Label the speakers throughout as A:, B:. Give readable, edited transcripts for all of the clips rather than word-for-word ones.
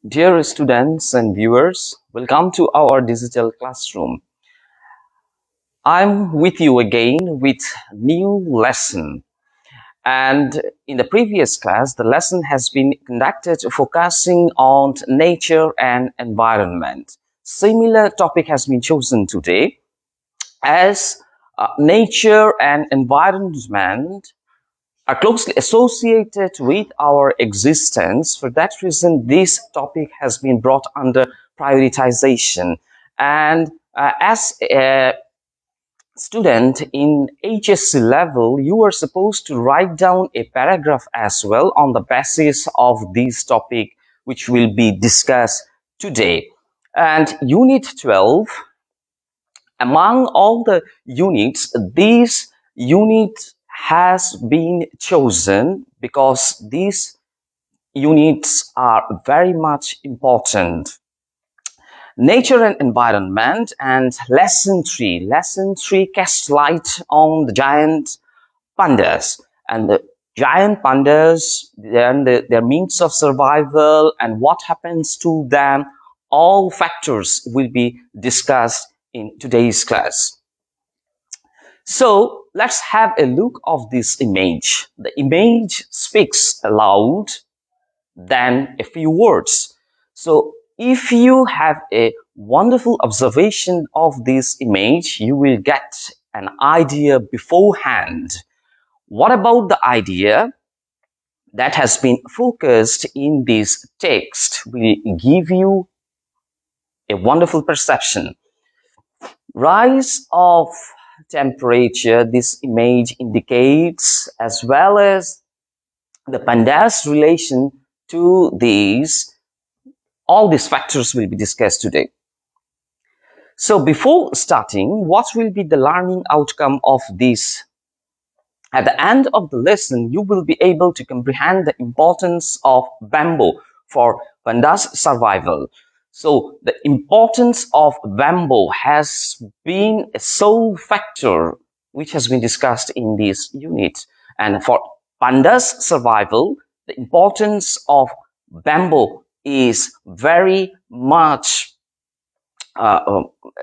A: Dear students and viewers, welcome to our digital classroom. I'm with you again with new lesson. And in the previous class, the lesson has been conducted focusing on nature and environment. Similar topic has been chosen today as nature and environment are closely associated with our existence. For that reason, this topic has been brought under prioritization. And as a student in HSC level, you are supposed to write down a paragraph as well on the basis of this topic, which will be discussed today. And Unit 12, among all the units, this unit has been chosen because these units are very much important. Nature and environment, and lesson 3. Lesson 3 casts light on the giant pandas and the giant pandas, then their means of survival and what happens to them. All factors will be discussed in today's class. So let's have a look of this image. The image speaks aloud than a few words. So if you have a wonderful observation of this image, you will get an idea beforehand. What about the idea that has been focused in this text will give you a wonderful perception. Rise of temperature, this image indicates, as well as the pandas relation to these. All these factors will be discussed today. So before starting, what will be the learning outcome of this? At the end of the lesson, you will be able to comprehend the importance of bamboo for pandas survival. So the importance of bamboo has been a sole factor which has been discussed in this unit. And for pandas survival, the importance of bamboo is very much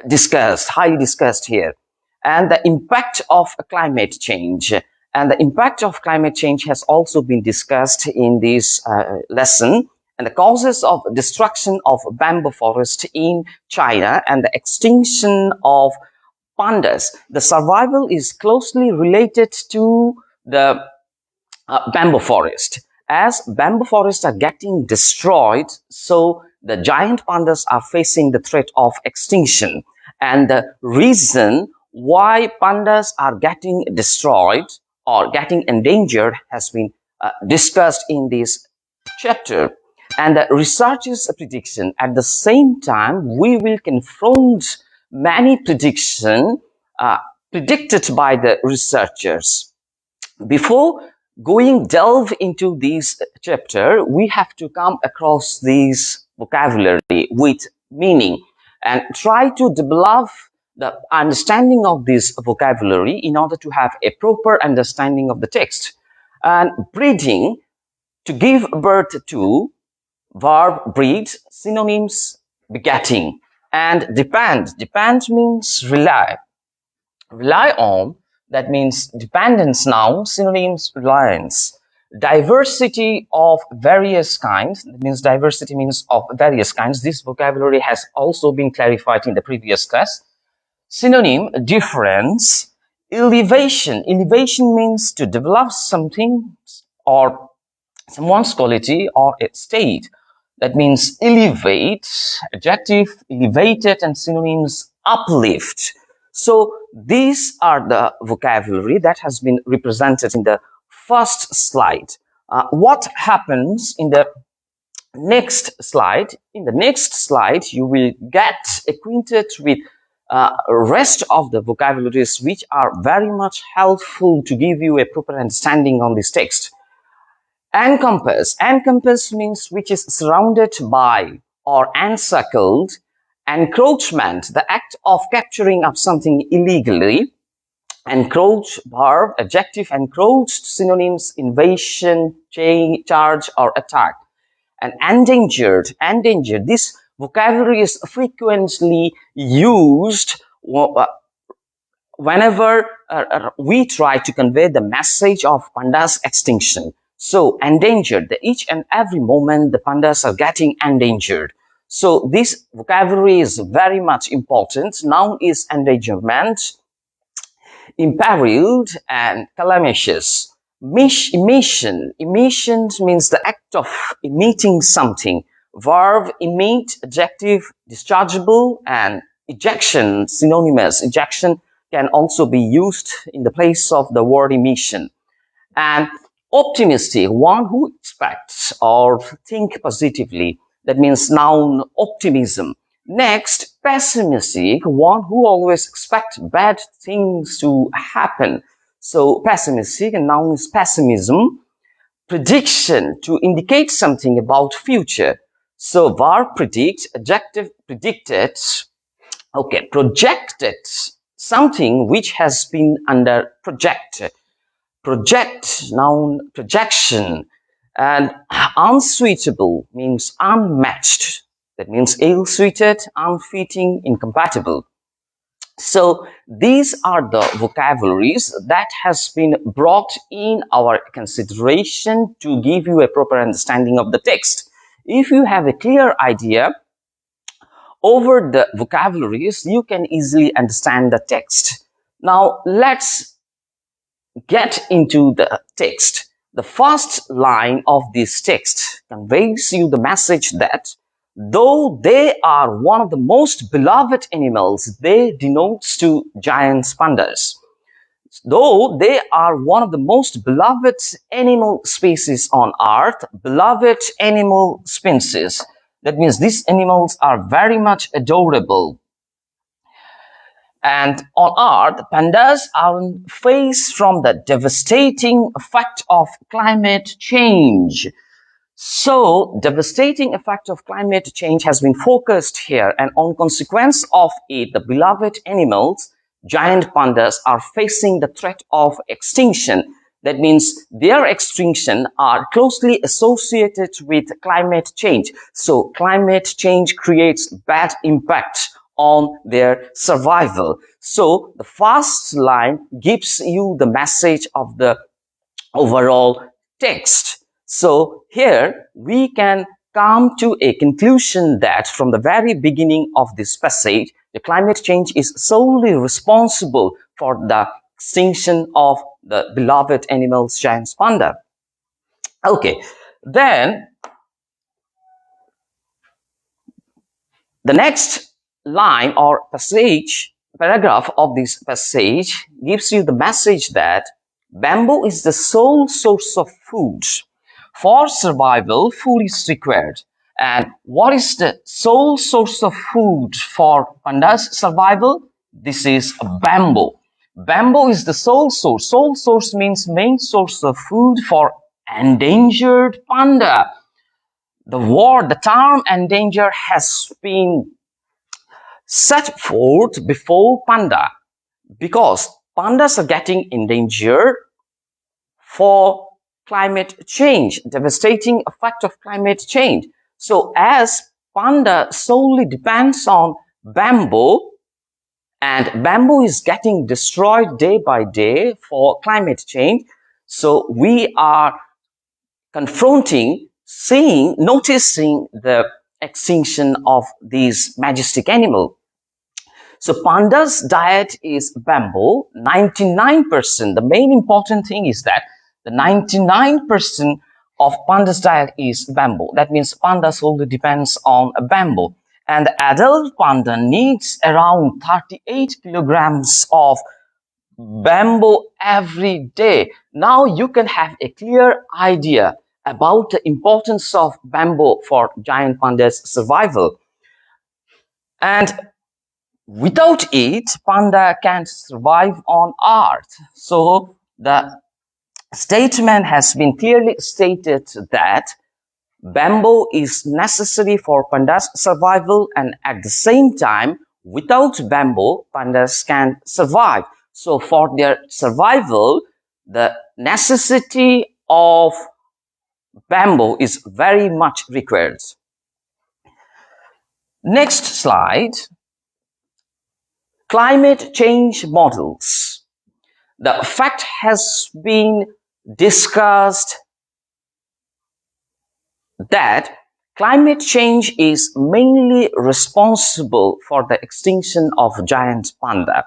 A: discussed, highly discussed here. And the impact of climate change. And the impact of climate change has also been discussed in this lesson. And the causes of destruction of bamboo forest in China and the extinction of pandas. The survival is closely related to the bamboo forest. As bamboo forests are getting destroyed, so the giant pandas are facing the threat of extinction. And the reason why pandas are getting destroyed or getting endangered has been discussed in this chapter. And the researchers' prediction, at the same time, we will confront many predictions predicted by the researchers. Before going delve into this chapter, we have to come across this vocabulary with meaning and try to develop the understanding of this vocabulary in order to have a proper understanding of the text. And breeding, to give birth to, verb breed, synonyms, begetting. And depend means rely on, that means dependence noun, synonyms, reliance. Diversity of various kinds, that means diversity means of various kinds. This vocabulary has also been clarified in the previous class. Synonym, difference. Elevation means to develop something or someone's quality or a state. That means elevate, adjective, elevated, and synonyms, uplift. So these are the vocabulary that has been represented in the first slide. What happens in the next slide? In the next slide, you will get acquainted with rest of the vocabularies which are very much helpful to give you a proper understanding on this text. Encompass means which is surrounded by or encircled. Encroachment, the act of capturing up something illegally. Encroach, verb, adjective, encroached, synonyms, invasion, charge, or attack. and endangered. Endangered. This vocabulary is frequently used whenever we try to convey the message of panda's extinction. So endangered, each and every moment the pandas are getting endangered. So this vocabulary is very much important. Noun is endangerment, imperiled, and calamitous. Emission. Emission means the act of emitting something. Verb, emit, adjective, dischargeable, and ejection, synonymous. Ejection can also be used in the place of the word emission. And optimistic, one who expects or think positively. That means noun optimism. Next, pessimistic, one who always expects bad things to happen. So pessimistic, and noun is pessimism. Prediction, to indicate something about future. So verb predict, adjective predicted. Okay, projected, something which has been under projected. Project, noun projection. And unsuitable means unmatched. That means ill-suited, unfitting, incompatible. So these are the vocabularies that has been brought in our consideration to give you a proper understanding of the text. If you have a clear idea over the vocabularies, you can easily understand the text. Now let's get into the text. The first line of this text conveys you the message that though they are one of the most beloved animals, they denotes to giant pandas. Though they are one of the most beloved animal species on earth, beloved animal species. That means these animals are very much adorable. And on Earth, pandas are faced from the devastating effect of climate change. So, devastating effect of climate change has been focused here, and on consequence of it, the beloved animals, giant pandas, are facing the threat of extinction. That means their extinction are closely associated with climate change. So, climate change creates bad impact on their survival. So, the first line gives you the message of the overall text. So here we can come to a conclusion that from the very beginning of this passage, the climate change is solely responsible for the extinction of the beloved animals, giant panda. Okay, then the next line or paragraph of this passage gives you the message that bamboo is the sole source of food. For survival, food is required. And what is the sole source of food for panda's survival? This is bamboo. Bamboo is the sole source. Sole source means main source of food for endangered panda. The term endangered has been set forth before panda because pandas are getting endangered for climate change, devastating effect of climate change. So as panda solely depends on bamboo and bamboo is getting destroyed day by day for climate change, so we are noticing the extinction of these majestic animals. So panda's diet is bamboo, 99%. The main important thing is that the 99% of panda's diet is bamboo. That means panda solely depends on bamboo. And the adult panda needs around 38 kilograms of bamboo every day. Now you can have a clear idea about the importance of bamboo for giant panda's survival. And without it, panda can't survive on Earth. So the statement has been clearly stated that bamboo is necessary for panda's survival, and at the same time, without bamboo, pandas can't survive. So for their survival, the necessity of bamboo is very much required. Next slide. Climate change models. The fact has been discussed that climate change is mainly responsible for the extinction of giant panda.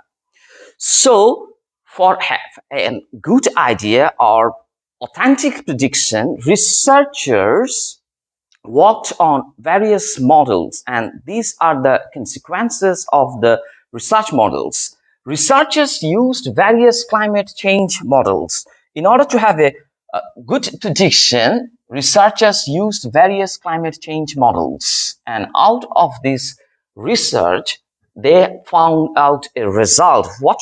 A: So, for have a good idea or authentic prediction, researchers worked on various models, and these are the consequences of the research models. Researchers used various climate change models. In order to have a good prediction, researchers used various climate change models, and out of this research, they found out a result. What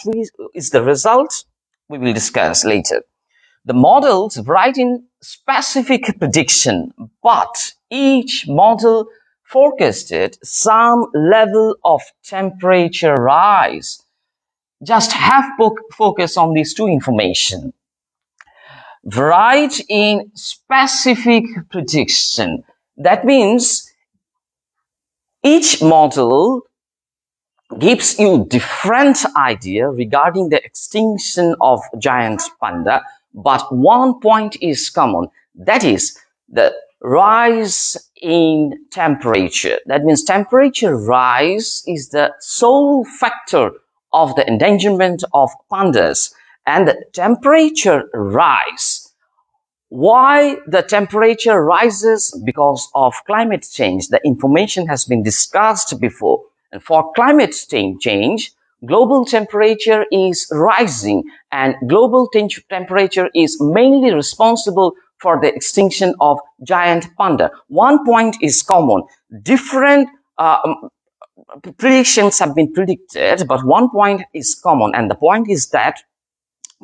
A: is the result? We will discuss later. The models write in specific prediction, but each model forecasted some level of temperature rise. Just have focus on these two information. Write in specific prediction. That means each model gives you different idea regarding the extinction of giant panda, but one point is common, that is the rise in temperature. That means temperature rise is the sole factor of the endangerment of pandas, and the temperature rise, why the temperature rises? Because of climate change. The information has been discussed before. And for climate change, global temperature is rising, and global temperature is mainly responsible for the extinction of giant panda. One point is common. Different predictions have been predicted, but one point is common, and the point is that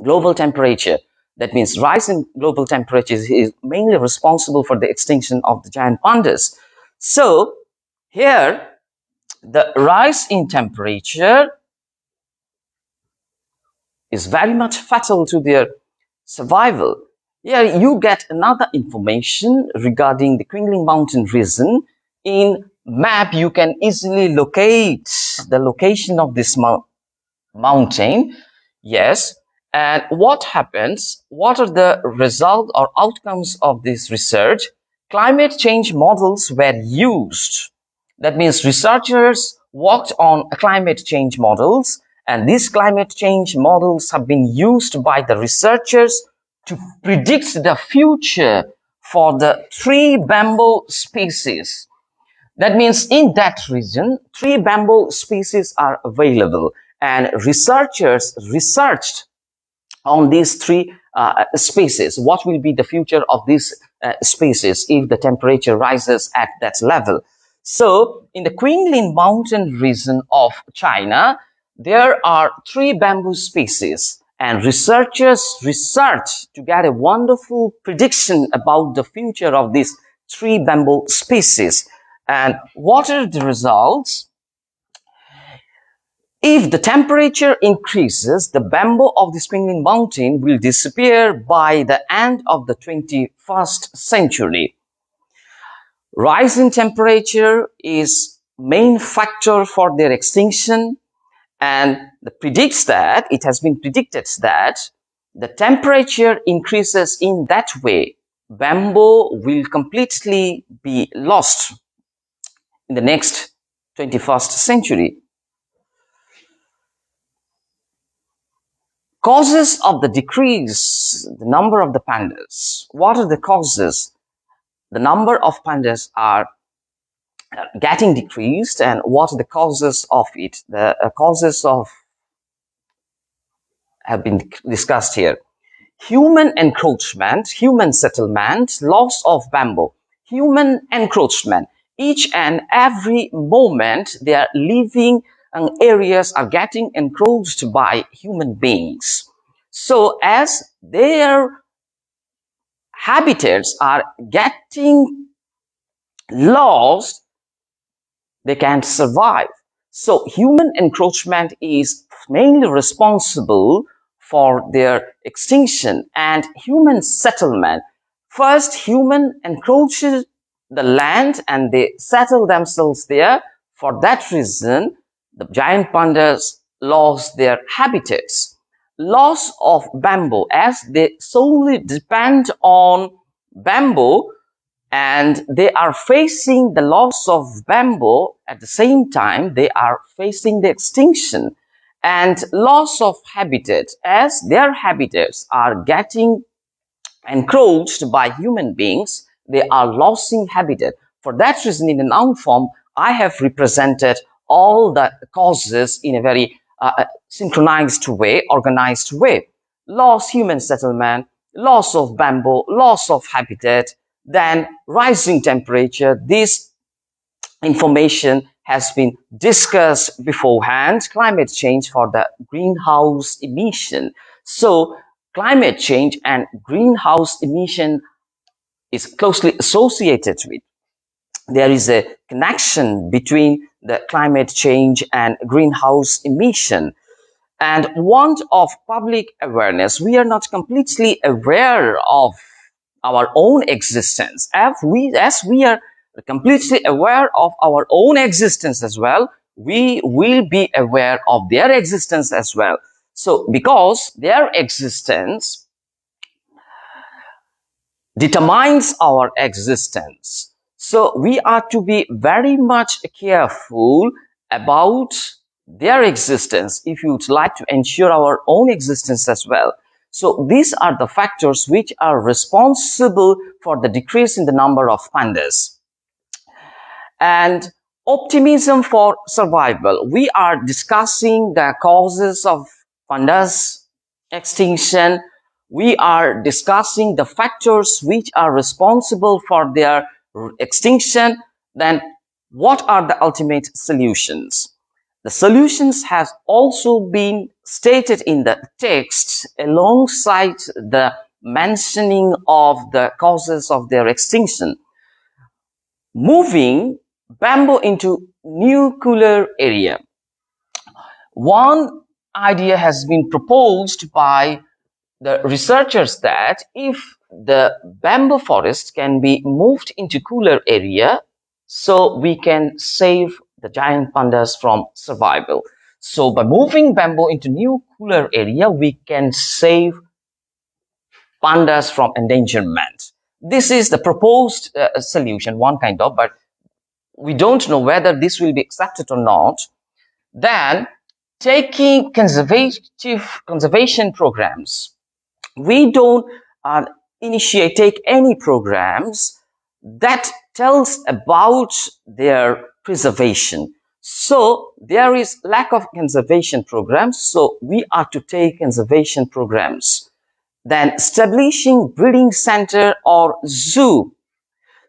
A: global temperature, that means rise in global temperature, is mainly responsible for the extinction of the giant pandas. So here, the rise in temperature is very much fatal to their survival. Here you get another information regarding the Qingling Mountain region. In map, you can easily locate the location of this mountain. Yes. And what happens? What are the results or outcomes of this research? Climate change models were used. That means researchers worked on climate change models, and these climate change models have been used by the researchers to predict the future for the tree bamboo species. That means in that region, 3 bamboo species are available, and researchers researched on these 3 species. What will be the future of these species if the temperature rises at that level? So, in the Qingling Mountain region of China, there are 3 bamboo species, and researchers researched to get a wonderful prediction about the future of these 3 bamboo species. And what are the results? If the temperature increases, the bamboo of the Qingling Mountain will disappear by the end of the 21st century. Rise in temperature is main factor for their extinction, and it has been predicted that the temperature increases in that way, bamboo will completely be lost in the next 21st century. Causes of the decrease, the number of the pandas. What are the causes? The number of pandas are getting decreased, and what are the causes of it? The causes of have been discussed here. Human encroachment, human settlement, loss of bamboo, human encroachment. Each and every moment their living areas are getting encroached by human beings. So as their habitats are getting lost, they can't survive. So human encroachment is mainly responsible for their extinction, and human settlement. First, human encroached the land and they settled themselves there. For that reason, the giant pandas lost their habitats. Loss of bamboo, as they solely depend on bamboo, and they are facing the loss of bamboo. At the same time, they are facing the extinction and loss of habitat, as their habitats are getting encroached by human beings. They are losing habitat. For that reason, in the noun form, I have represented all the causes in a very synchronized way, organized way. Loss human settlement, loss of bamboo, loss of habitat, then rising temperature. This information has been discussed beforehand. Climate change for the greenhouse emission. So climate change and greenhouse emission is closely associated with. There is a connection between the climate change and greenhouse emission and want of public awareness. We are not completely aware of our own existence. As we are completely aware of our own existence as well, we will be aware of their existence as well. So because their existence determines our existence, so we are to be very much careful about their existence if you would like to ensure our own existence as well. So these are the factors which are responsible for the decrease in the number of pandas. And optimism for survival. We are discussing the causes of pandas extinction. We are discussing the factors which are responsible for their extinction. Then what are the ultimate solutions? The solutions has also been stated in the text alongside the mentioning of the causes of their extinction. Moving bamboo into new cooler area. One idea has been proposed by the researchers that if the bamboo forest can be moved into cooler area, so we can save the giant pandas from survival. So by moving bamboo into new cooler area, we can save pandas from endangerment. This is the proposed solution, one kind of, but we don't know whether this will be accepted or not. Then taking conservation programs. We don't take any programs that tells about their preservation. So there is lack of conservation programs. So we are to take conservation programs. Then establishing breeding center or zoo.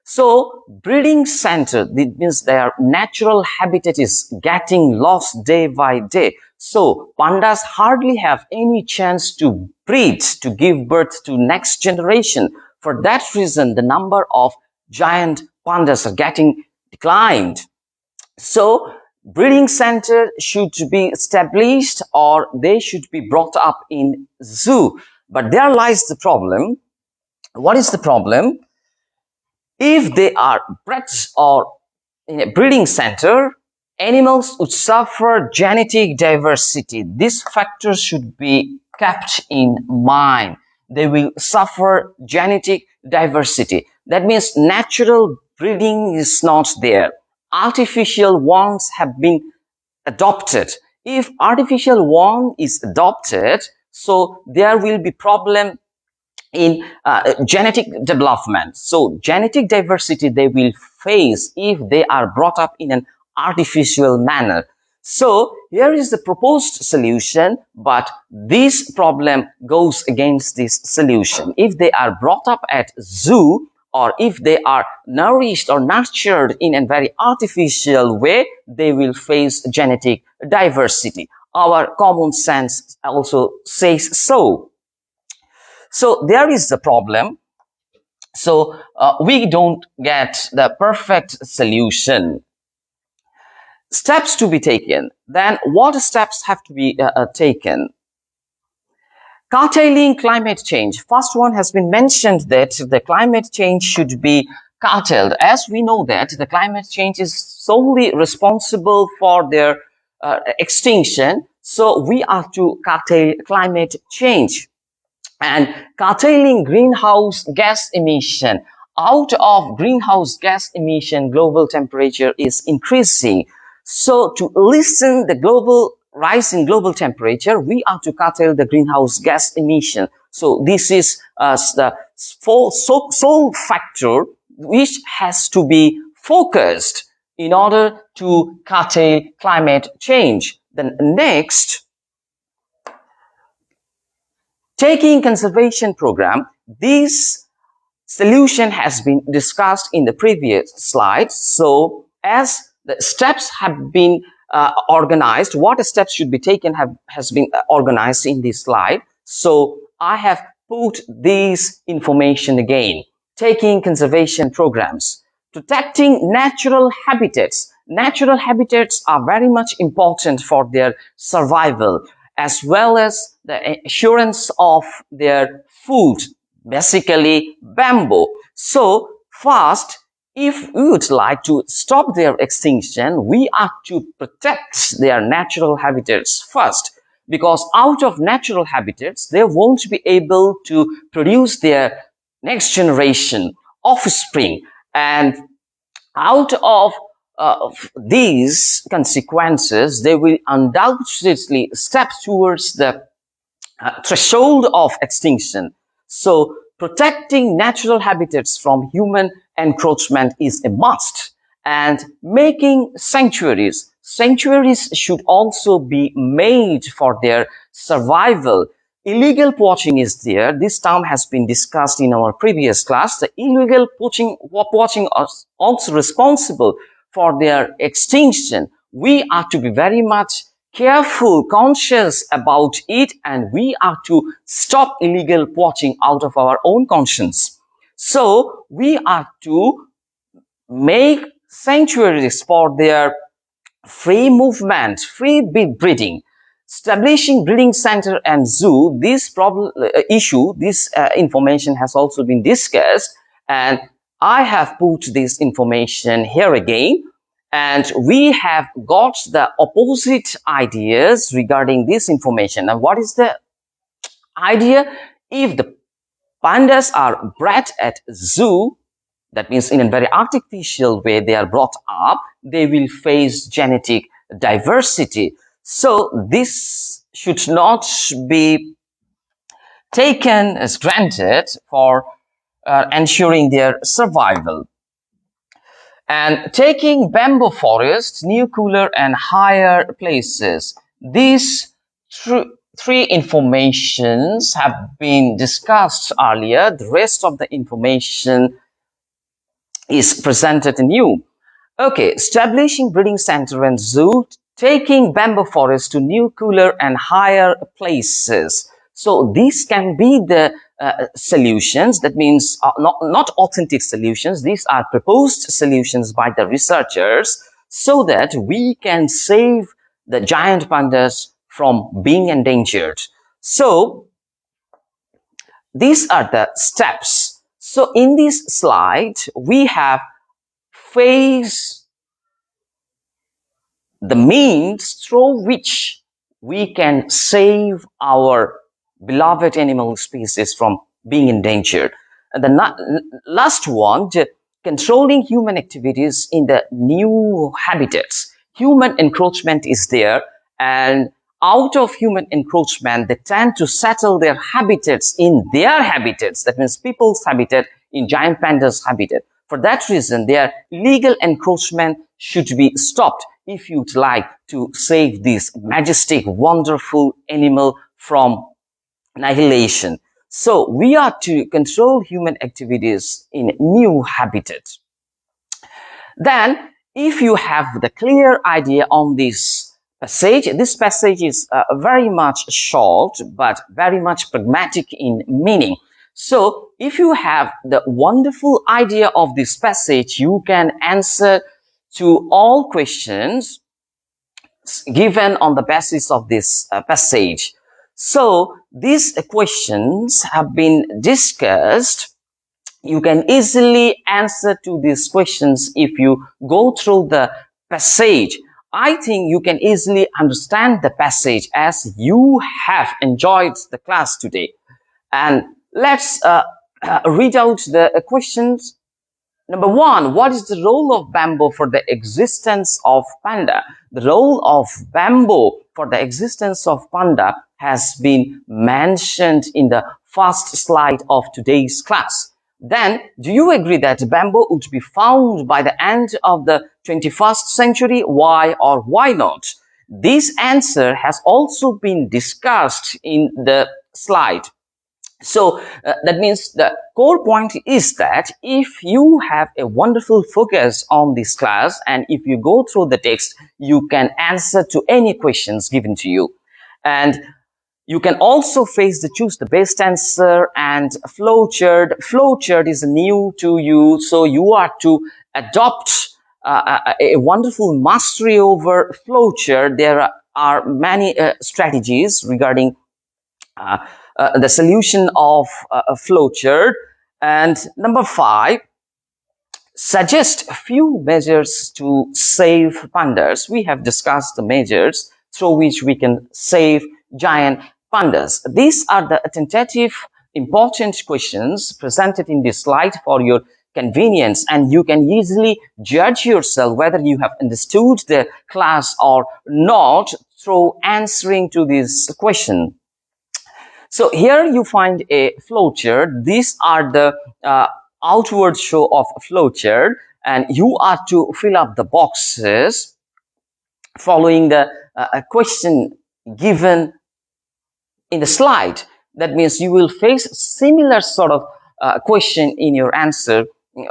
A: So breeding center, that means their natural habitat is getting lost day by day. So pandas hardly have any chance to breed, to give birth to next generation. For that reason, the number of giant pandas are getting declined. So breeding center should be established or they should be brought up in zoo. But there lies the problem. What is the problem? If they are bred or in a breeding center, animals would suffer genetic diversity. These factors should be kept in mind. They will suffer genetic diversity. That means natural breeding is not there. Artificial ones have been adopted. If artificial one is adopted, so there will be problem in genetic development. So genetic diversity they will face if they are brought up in an artificial manner. So here is the proposed solution, but this problem goes against this solution. If they are brought up at zoo or if they are nourished or nurtured in a very artificial way, they will face genetic diversity. Our common sense also says so. So there is the problem. So we don't get the perfect solution. Steps to be taken. Then what steps have to be taken? Curtailing climate change. First one has been mentioned that the climate change should be curtailed. As we know that the climate change is solely responsible for their extinction. So we are to curtail climate change. And curtailing greenhouse gas emission. Out of greenhouse gas emission, global temperature is increasing. So to lessen the global rise in global temperature, we are to curtail the greenhouse gas emission. So this is the sole factor which has to be focused in order to curtail climate change. Then next, taking conservation program. This solution has been discussed in the previous slide. So as the steps have been organized, what steps should be taken has been organized in this slide. So I have put this information again. Taking conservation programs, protecting natural habitats. Natural habitats are very much important for their survival, as well as the assurance of their food, basically bamboo. So first, if we would like to stop their extinction, we are to protect their natural habitats first, because out of natural habitats, they won't be able to produce their next generation offspring. And out of these consequences, they will undoubtedly step towards the threshold of extinction. So protecting natural habitats from human encroachment is a must. And making sanctuaries. Sanctuaries should also be made for their survival. Illegal poaching is there. This term has been discussed in our previous class. The illegal poaching is also responsible for their extinction. We are to be very much careful, conscious about it, and we are to stop illegal poaching out of our own conscience. So we are to make sanctuaries for their free movement, free breeding. Establishing breeding center and zoo, this information has also been discussed, and I have put this information here again. And we have got the opposite ideas regarding this information. And what is the idea? If the pandas are bred at zoo, that means in a very artificial way they are brought up, they will face genetic diversity. So this should not be taken as granted for ensuring their survival. And taking bamboo forests, new, cooler, and higher places. These three informations have been discussed earlier. The rest of the information is presented anew. Okay, establishing breeding center and zoo, taking bamboo forests to new, cooler, and higher places. So these can be the solutions. That means not authentic solutions. These are proposed solutions by the researchers so that we can save the giant pandas from being endangered. So these are the steps. So in this slide, we have phase the means through which we can save our beloved animal species from being endangered. And the last one, controlling human activities in the new habitats. Human encroachment is there, and out of human encroachment, they tend to settle their habitats in their habitats. That means people's habitat in giant pandas' habitat. For that reason, their illegal encroachment should be stopped if you'd like to save this majestic, wonderful animal from annihilation. So we are to control human activities in new habitats. Then, if you have the clear idea on this passage is very much short, but very much pragmatic in meaning. So if you have the wonderful idea of this passage, you can answer to all questions given on the basis of this passage. So these questions have been discussed. You can easily answer to these questions if you go through the passage. I think you can easily understand the passage as you have enjoyed the class today. And let's read out the questions. Number one, what is the role of bamboo for the existence of panda? The role of bamboo for the existence of panda has been mentioned in the first slide of today's class. Then, do you agree that bamboo would be found by the end of the 21st century? Why or why not? This answer has also been discussed in the slide. So that means the core point is that if you have a wonderful focus on this class and if you go through the text, you can answer to any questions given to you. And you can also choose the best answer and flowchart. Flowchart is new to you, so you are to adopt a wonderful mastery over flowchart. There are many strategies regarding the solution of a flowchart. And number 5, suggest a few measures to save pandas. We have discussed the measures through which we can save giant pandas. These are the tentative important questions presented in this slide for your convenience, and you can easily judge yourself whether you have understood the class or not through answering to this question. So here you find a flowchart. These are the outward show of a flowchart, and you are to fill up the boxes following the question given in the slide. That means you will face similar sort of question in your answer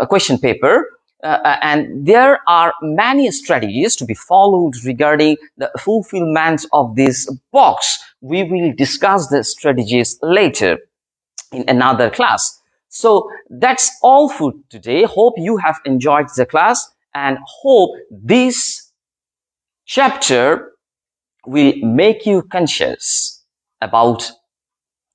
A: question paper. And there are many strategies to be followed regarding the fulfillment of this box. We will discuss the strategies later in another class. So that's all for today. Hope you have enjoyed the class and hope this chapter will make you conscious about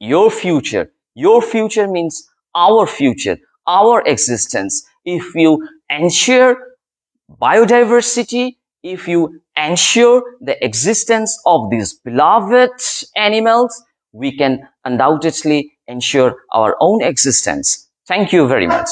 A: your future. Your future means our future, our existence. If you ensure biodiversity, if you ensure the existence of these beloved animals, we can undoubtedly ensure our own existence. Thank you very much.